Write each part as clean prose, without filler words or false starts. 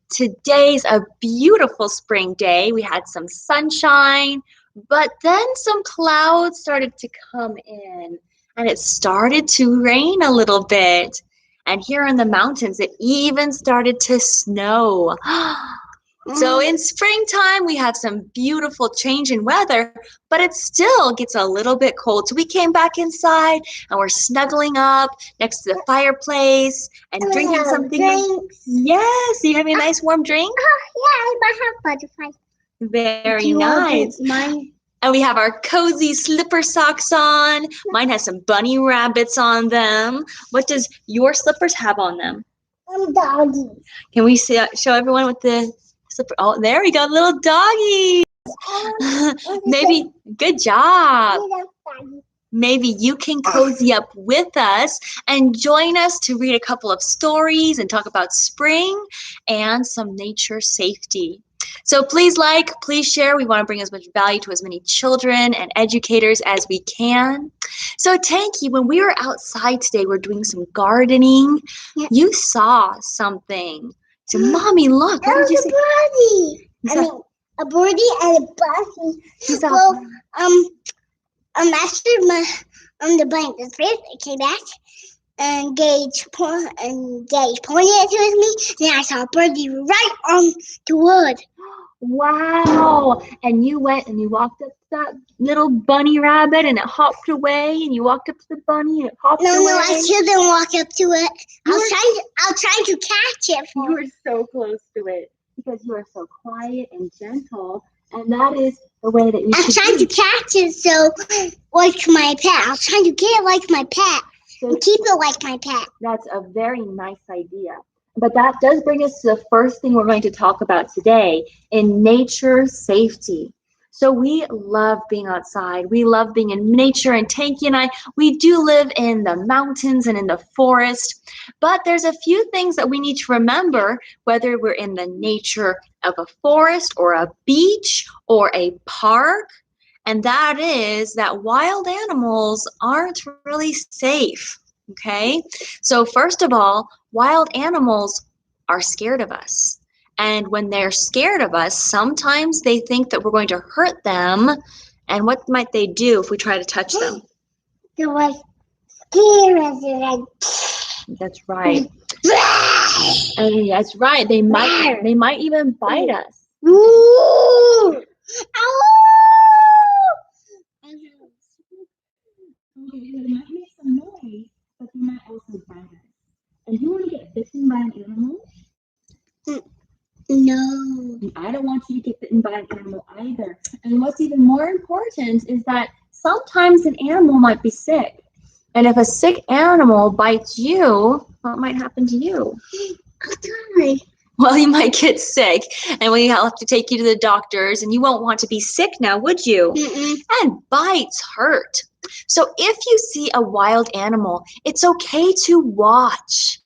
Today's a beautiful spring day. We had some sunshine, but then some clouds started to come in and it started to rain a little bit. And here in the mountains, it even started to snow. So in springtime, we have some beautiful change in weather, but it still gets a little bit cold. So we came back inside and we're snuggling up next to the fireplace and drinking something. Drinks. Yes, are you having a nice warm drink? Yeah, I have butterflies. Very nice. Mine. And we have our cozy slipper socks on. Mine has some bunny rabbits on them. What does your slippers have on them? Doggy. Can we show everyone what the slipper? Oh, there we go, little doggy. Maybe, good job. Maybe you can cozy up with us and join us to read a couple of stories and talk about spring and some nature safety. So please please share. We want to bring as much value to as many children and educators as we can. So Tankie, when we were outside today, we're doing some gardening. Yeah. You saw something. So Mommy, look. What did you see? A birdie and a bunny. Well, after the bunny disappeared, I came back and Gage pointed it to me. Then I saw a birdie right on the wood. Wow! And you went and you walked up to that little bunny rabbit and it hopped away, and you walked up to the bunny and it hopped away. No, I still didn't walk up to it. I was trying to catch it. You were so close to it because you are so quiet and gentle, and that is the way that you should be. I was trying to catch it so like my pet. I was trying to get it like my pet and keep it like my pet. That's a very nice idea. But that does bring us to the first thing we're going to talk about today in nature safety. So we love being outside. We love being in nature, and Tankie and I, we do live in the mountains and in the forest. But there's a few things that we need to remember, whether we're in the nature of a forest or a beach or a park. And that is that wild animals aren't really safe. Okay, so first of all, wild animals are scared of us. And when they're scared of us, sometimes they think that we're going to hurt them. And what might they do if we try to touch them? They're like scared of it. That's right. And that's right. They might even bite us. Ooh. They might make some noise, but they might also bite us. And do you want to get bitten by an animal? No. I don't want you to get bitten by an animal either. And what's even more important is that sometimes an animal might be sick. And if a sick animal bites you, what might happen to you? I'll die. Well, you might get sick, and we have to take you to the doctors, and you won't want to be sick now, would you? Mm-mm. And bites hurt. So if you see a wild animal, it's okay to watch.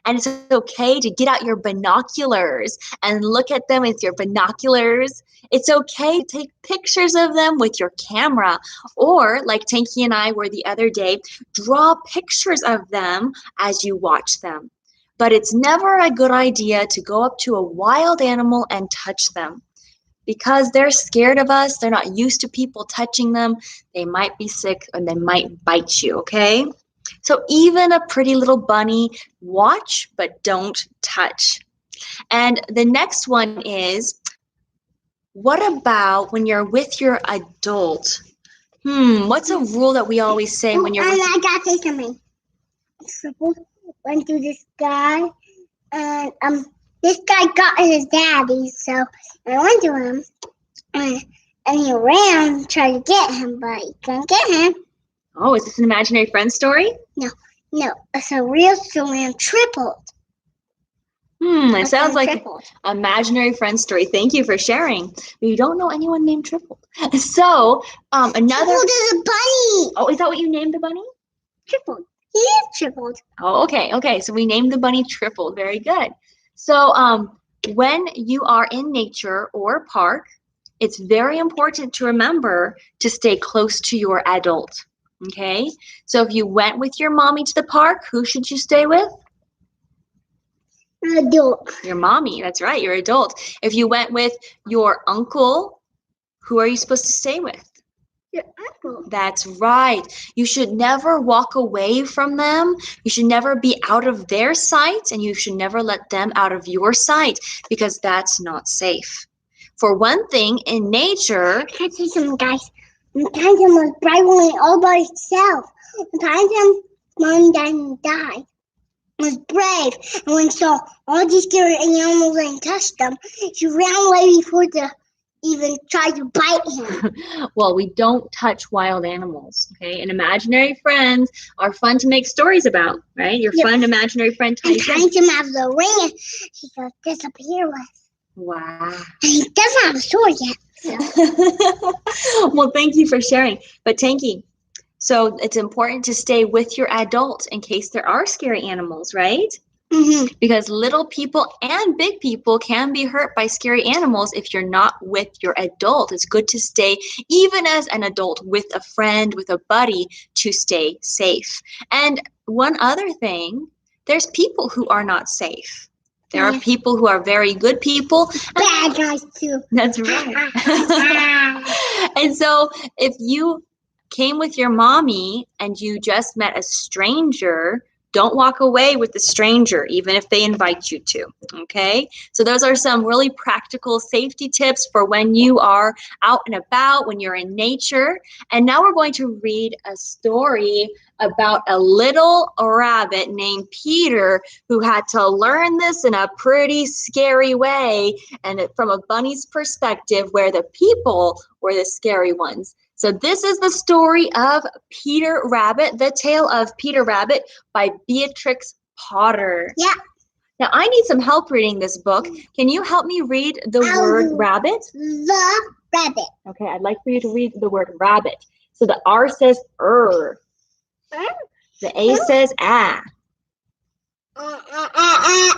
And it's okay to get out your binoculars and look at them with your binoculars. It's okay to take pictures of them with your camera. Or, like Tankie and I were the other day, draw pictures of them as you watch them. But it's never a good idea to go up to a wild animal and touch them. Because they're scared of us, they're not used to people touching them, they might be sick and they might bite you, okay? So even a pretty little bunny, watch but don't touch. And the next one is, what about when you're with your adult? What's a rule that we always say when you're with... I got to say something. Went through this guy, and this guy got his daddy, so I went to him, and he ran, tried to get him, but he couldn't get him. Oh, is this an imaginary friend story? No, it's a real story. I'm tripled. It sounds like an imaginary friend story. Thank you for sharing. But you don't know anyone named Tripled. So, another... Tripled is a bunny. Oh, is that what you named the bunny? Tripled. He is tripled. Oh, okay. So we named the bunny Tripled. Very good. So, when you are in nature or a park, it's very important to remember to stay close to your adult. Okay? So if you went with your mommy to the park, who should you stay with? Adult. Your mommy. That's right. Your adult. If you went with your uncle, who are you supposed to stay with? Your uncle. That's right. You should never walk away from them. You should never be out of their sight, and you should never let them out of your sight because that's not safe. For one thing, in nature, Can I say something, guys? Sometimes I'm was brave all by itself. Sometimes mom and dad died. Was brave, and when saw all these scary animals and touched them, she ran away before they even tried to bite him. well, we don't touch wild animals, okay? And imaginary friends are fun to make stories about, right? Your fun imaginary friend And Tyson. Tyson has the ring, and he goes disappear with. Wow. And he doesn't have a sword yet. So. Well, thank you for sharing. But Tankie, so it's important to stay with your adult in case there are scary animals, right? Mm-hmm. Because little people and big people can be hurt by scary animals if you're not with your adult. It's good to stay, even as an adult, with a friend, with a buddy, to stay safe. And one other thing, there's people who are not safe. There are people who are very good people. Bad guys too. That's right. And so if you came with your mommy and you just met a stranger, don't walk away with the stranger, even if they invite you to, okay? So those are some really practical safety tips for when you are out and about, when you're in nature. And now we're going to read a story about a little rabbit named Peter who had to learn this in a pretty scary way, and from a bunny's perspective, where the people were the scary ones. So this is the story of Peter Rabbit, The Tale of Peter Rabbit by Beatrix Potter. Yeah. Now, I need some help reading this book. Can you help me read the word rabbit? The rabbit. Okay, I'd like for you to read the word rabbit. So the R says er. The A says ah. Good.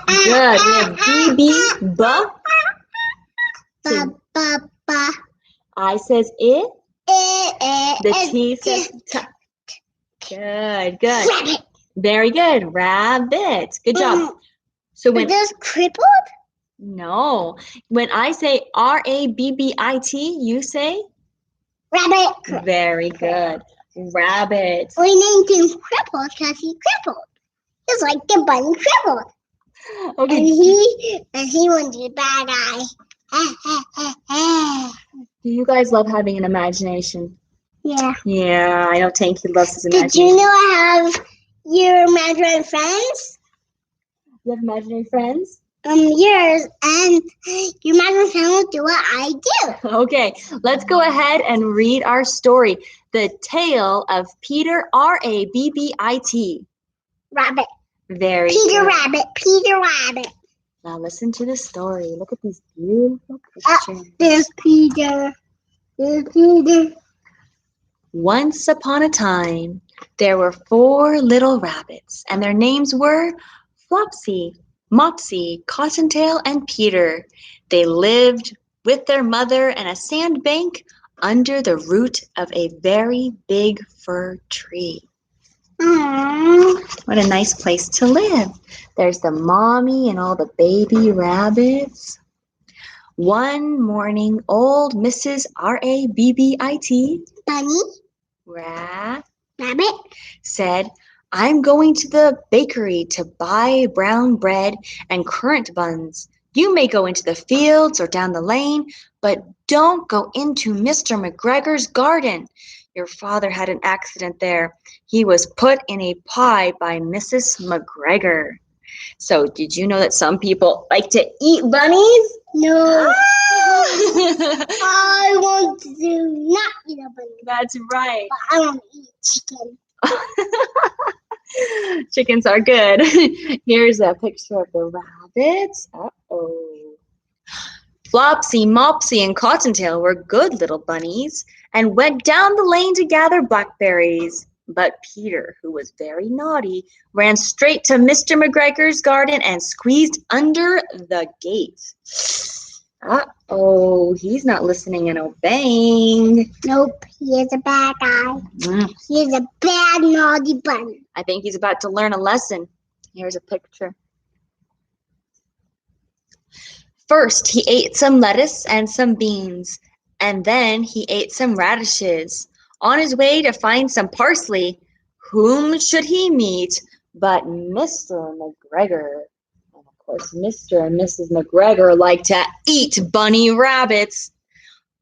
We have B, B, B. I says it. The T says t. Good, good. Rabbit. Very good. Rabbit. Good job. So when this crippled? No. When I say Rabbit, you say? Rabbit. Very good. Rabbit. We named him Crippled because he crippled. He's like the bunny crippled. Okay. And he was the bad guy. Do you guys love having an imagination? Yeah. Yeah, I know Tankie loves his imagination. Did you know I have your imaginary friends? You have imaginary friends? Yours, and your imaginary friend will do what I do. Okay, let's go ahead and read our story. The Tale of Peter, Rabbit. Rabbit. Very Peter good. Rabbit. Peter Rabbit. Now listen to the story. Look at these beautiful pictures. There's Peter. There's Peter. Once upon a time, there were 4 little rabbits, and their names were Flopsy, Mopsy, Cottontail, and Peter. They lived with their mother in a sandbank under the root of a very big fir tree. Aww. What a nice place to live. There's the mommy and all the baby rabbits. One morning, old Mrs. Rabbit Bunny. Rabbit. said, I'm going to the bakery to buy brown bread and currant buns. You may go into the fields or down the lane, but don't go into Mr. McGregor's garden. Your father had an accident there. He was put in a pie by Mrs. McGregor. So, did you know that some people like to eat bunnies? No. I want to not eat a bunny. That's right. But I want to eat chicken. Chickens are good. Here's a picture of the rabbits. Uh-oh. Flopsy, Mopsy, and Cottontail were good little bunnies and went down the lane to gather blackberries. But Peter, who was very naughty, ran straight to Mr. McGregor's garden and squeezed under the gate. Uh-oh, he's not listening and obeying. Nope, he is a bad guy. He is a bad, naughty bunny. I think he's about to learn a lesson. Here's a picture. First, he ate some lettuce and some beans, and then he ate some radishes. On his way to find some parsley, whom should he meet but Mr. McGregor? And of course, Mr. and Mrs. McGregor like to eat bunny rabbits.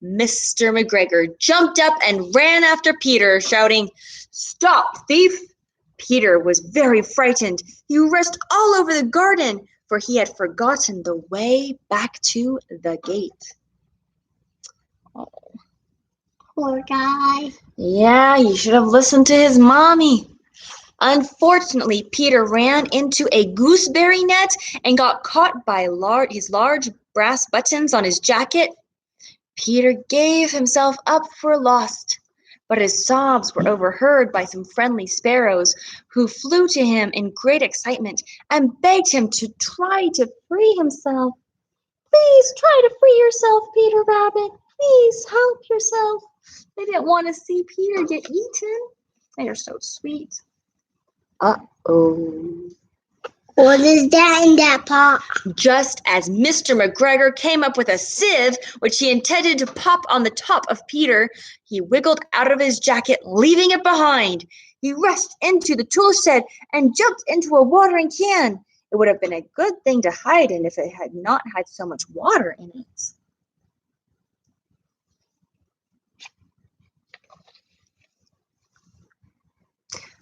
Mr. McGregor jumped up and ran after Peter, shouting, "Stop, thief!" Peter was very frightened. He rushed all over the garden, for he had forgotten the way back to the gate. Oh. Poor guy. Yeah, you should have listened to his mommy. Unfortunately, Peter ran into a gooseberry net and got caught by his large brass buttons on his jacket. Peter gave himself up for lost, but his sobs were overheard by some friendly sparrows who flew to him in great excitement and begged him to try to free himself. "Please try to free yourself, Peter Rabbit. Please help yourself." They didn't want to see Peter get eaten. They are so sweet. Uh-oh. What is that in that pot? Just as Mr. McGregor came up with a sieve, which he intended to pop on the top of Peter, he wiggled out of his jacket, leaving it behind. He rushed into the tool shed and jumped into a watering can. It would have been a good thing to hide in if it had not had so much water in it.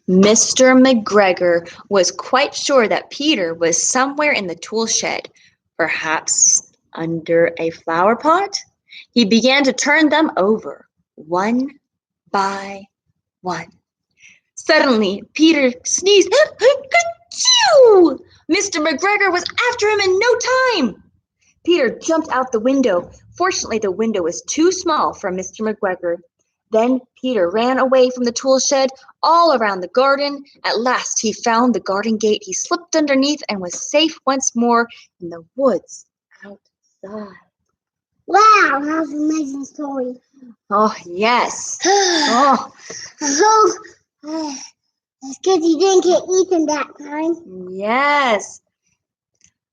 Mr. McGregor was quite sure that Peter was somewhere in the tool shed, perhaps under a flower pot. He began to turn them over, one by one. Suddenly, Peter sneezed. Achoo! Mr. McGregor was after him in no time. Peter jumped out the window. Fortunately, the window was too small for Mr. McGregor. Then Peter ran away from the tool shed, all around the garden. At last he found the garden gate. He slipped underneath and was safe once more in the woods outside. Wow, that's an amazing story. Oh, yes. Oh, It's good you didn't get eaten that time. yes.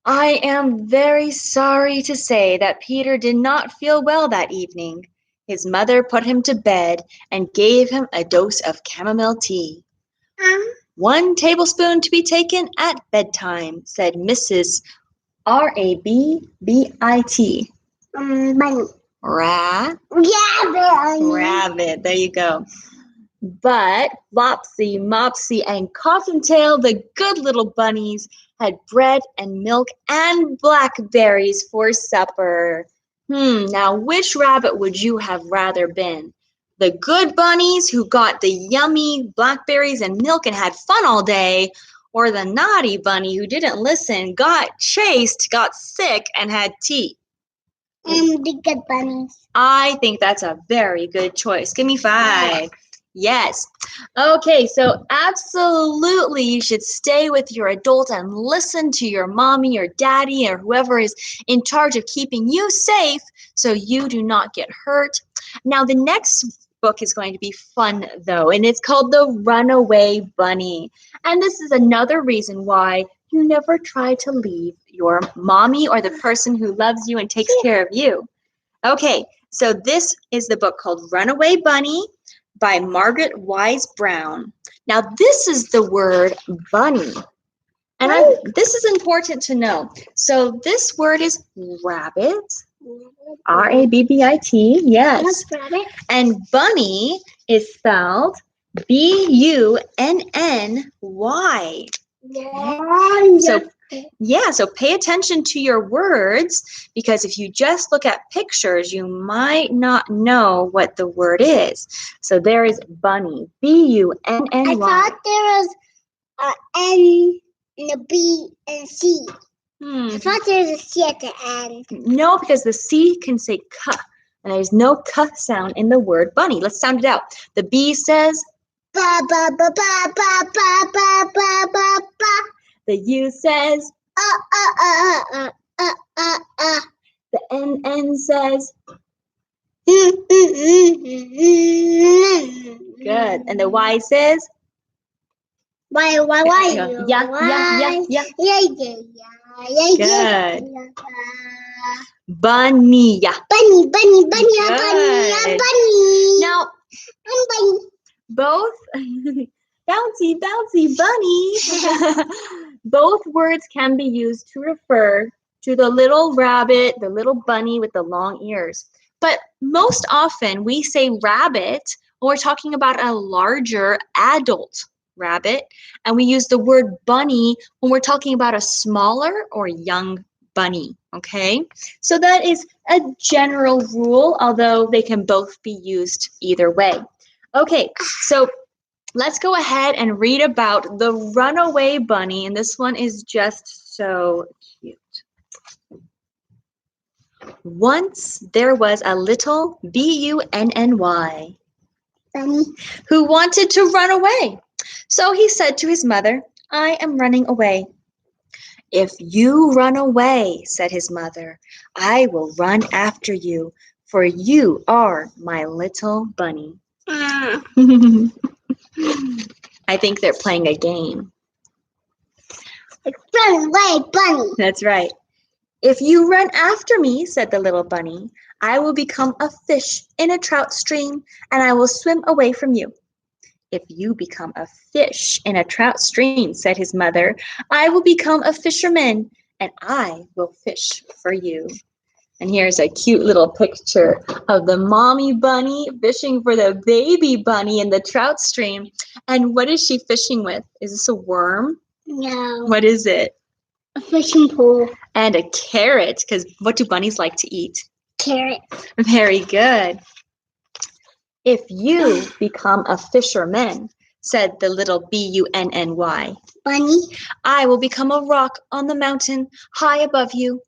I am very sorry to say that Peter did not feel well that evening. His mother put him to bed and gave him a dose of chamomile tea. 1 tablespoon to be taken at bedtime, said Mrs. Rabbit. Bunny. Rabbit, there you go. But Flopsy, Mopsy, and Cottontail, the good little bunnies, had bread and milk and blackberries for supper. Now which rabbit would you have rather been? The good bunnies who got the yummy blackberries and milk and had fun all day, or the naughty bunny who didn't listen, got chased, got sick, and had tea? The good bunnies. I think that's a very good choice. Give me 5. Yes. Okay, so absolutely you should stay with your adult and listen to your mommy or daddy or whoever is in charge of keeping you safe so you do not get hurt. Now, the next book is going to be fun, though, and it's called The Runaway Bunny. And this is another reason why you never try to leave your mommy or the person who loves you and takes care of you. Okay, so this is the book called Runaway Bunny by Margaret Wise Brown. Now, this is the word bunny. And this is important to know. So this word is rabbit. Rabbit, yes. Rabbit. And bunny is spelled Bunny. So pay attention to your words, because if you just look at pictures, you might not know what the word is. So there is bunny, Bunny. I thought there was an N and a B and C. I thought there was a C at the end. No, because the C can say k, and there's no k sound in the word bunny. Let's sound it out. The B says Ba ba ba ba ba ba ba ba ba ba. The U says The NN says good, and the Y says Why? Yeah. Good. Bunny. Bunny, bunny, bunny, a bunny, a Good. bunny. Now, I'm bunny. both bouncy, bouncy bunny. Both words can be used to refer to the little rabbit, the little bunny with the long ears. But most often we say rabbit when we're talking about a larger adult rabbit, and we use the word bunny when we're talking about a smaller or young bunny, okay? So that is a general rule, although they can both be used either way. Okay, so let's go ahead and read about the runaway bunny, and this one is just so cute. Once there was a little bunny Bunny. who wanted to run away. So he said to his mother, I am running away. If you run away, said his mother, I will run after you, for you are my little bunny. Ah. I think they're playing a game. Run away, bunny. That's right. If you run after me, said the little bunny, I will become a fish in a trout stream, and I will swim away from you. If you become a fish in a trout stream, said his mother, I will become a fisherman, and I will fish for you. And here's a cute little picture of the mommy bunny fishing for the baby bunny in the trout stream. And what is she fishing with? Is this a worm? No. What is it? A fishing pole. And a carrot, because what do bunnies like to eat? Carrot. Very good. If you become a fisherman, said the little bunny, Bunny. I will become a rock on the mountain high above you.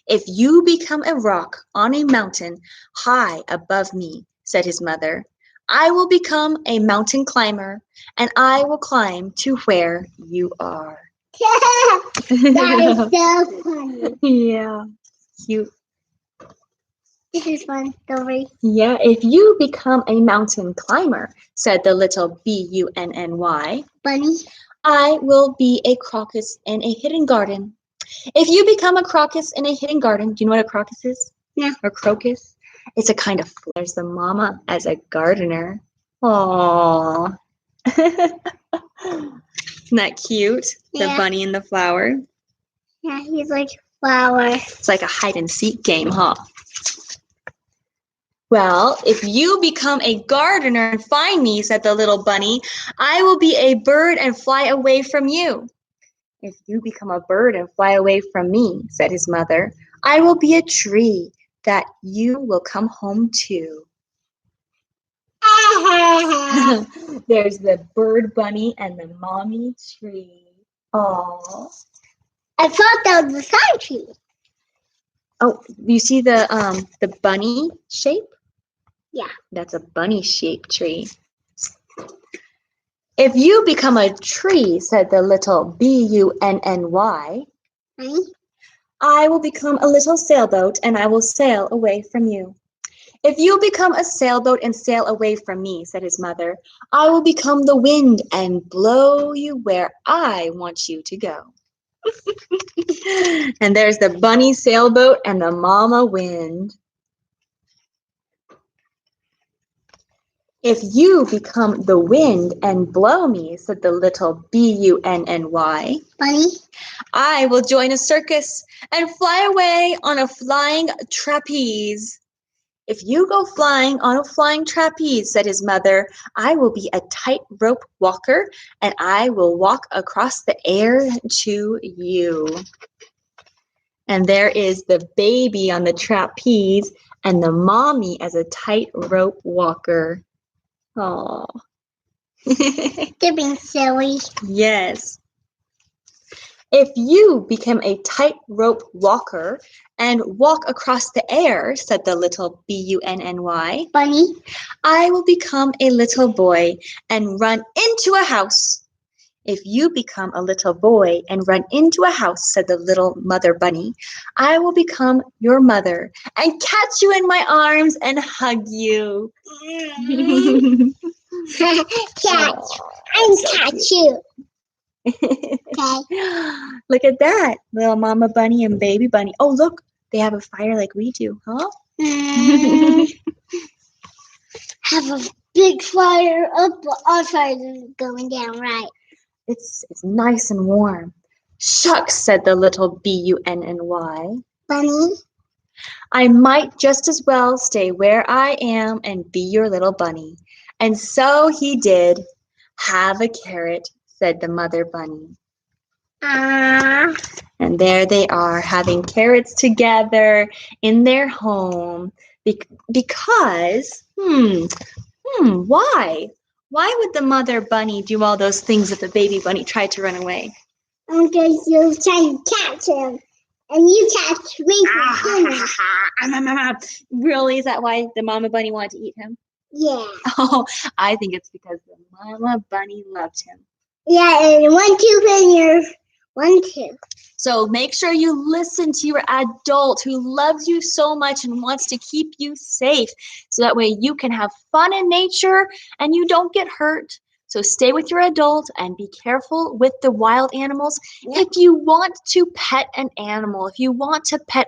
If you become a rock on a mountain high above me, said his mother, I will become a mountain climber, and I will climb to where you are. That is so funny. Yeah, cute. This is fun story. Yeah, if you become a mountain climber, said the little bunny, Bunny. I will be a crocus in a hidden garden. If you become a crocus in a hidden garden, do you know what a crocus is? No. Or crocus? It's a kind of there's the mama as a gardener. Aww. Isn't that cute? The Yeah. bunny and the flower. Yeah, he's like flower. It's like a hide and seek game, huh? Well, if you become a gardener and find me, said the little bunny, I will be a bird and fly away from you. If you become a bird and fly away from me, said his mother, I will be a tree that you will come home to. There's the bird bunny and the mommy tree. Aww. I thought that was the side tree. Oh, you see the bunny shape? Yeah. That's a bunny shaped tree. If you become a tree, said the little bunny, Bunny. I will become a little sailboat and I will sail away from you. If you become a sailboat and sail away from me, said his mother, I will become the wind and blow you where I want you to go. And there's the bunny sailboat and the mama wind. If you become the wind and blow me, said the little bunny, Bunny. I will join a circus and fly away on a flying trapeze. If you go flying on a flying trapeze, said his mother, I will be a tightrope walker and I will walk across the air to you. And there is the baby on the trapeze and the mommy as a tightrope walker. Aww. They're being silly. Yes. If you become a tightrope walker and walk across the air, said the little bunny, Bunny. I will become a little boy and run into a house. If you become a little boy and run into a house, said the little mother bunny, I will become your mother and catch you in my arms and hug you. Catch. Aw, I'm so catch you. cute. Okay. Look at that, little mama bunny and baby bunny. Oh, look, they have a fire like we do, huh? Have a big fire up, but our fire is going down, right? It's nice and warm. Shucks, said the little bunny. Bunny? I might just as well stay where I am and be your little bunny. And so he did. Have a carrot, said the mother bunny. Ah. And there they are having carrots together in their home because, why? Why would the mother bunny do all those things if the baby bunny tried to run away? Because you're trying to catch him. And you catch me for dinner. Really? Is that why the mama bunny wanted to eat him? Yeah. Oh, I think it's because the mama bunny loved him. Yeah, and 1, 2 fingers. 1, 2. So make sure you listen to your adult who loves you so much and wants to keep you safe. So that way you can have fun in nature and you don't get hurt. So stay with your adult and be careful with the wild animals. If you want to pet an animal, if you want to pet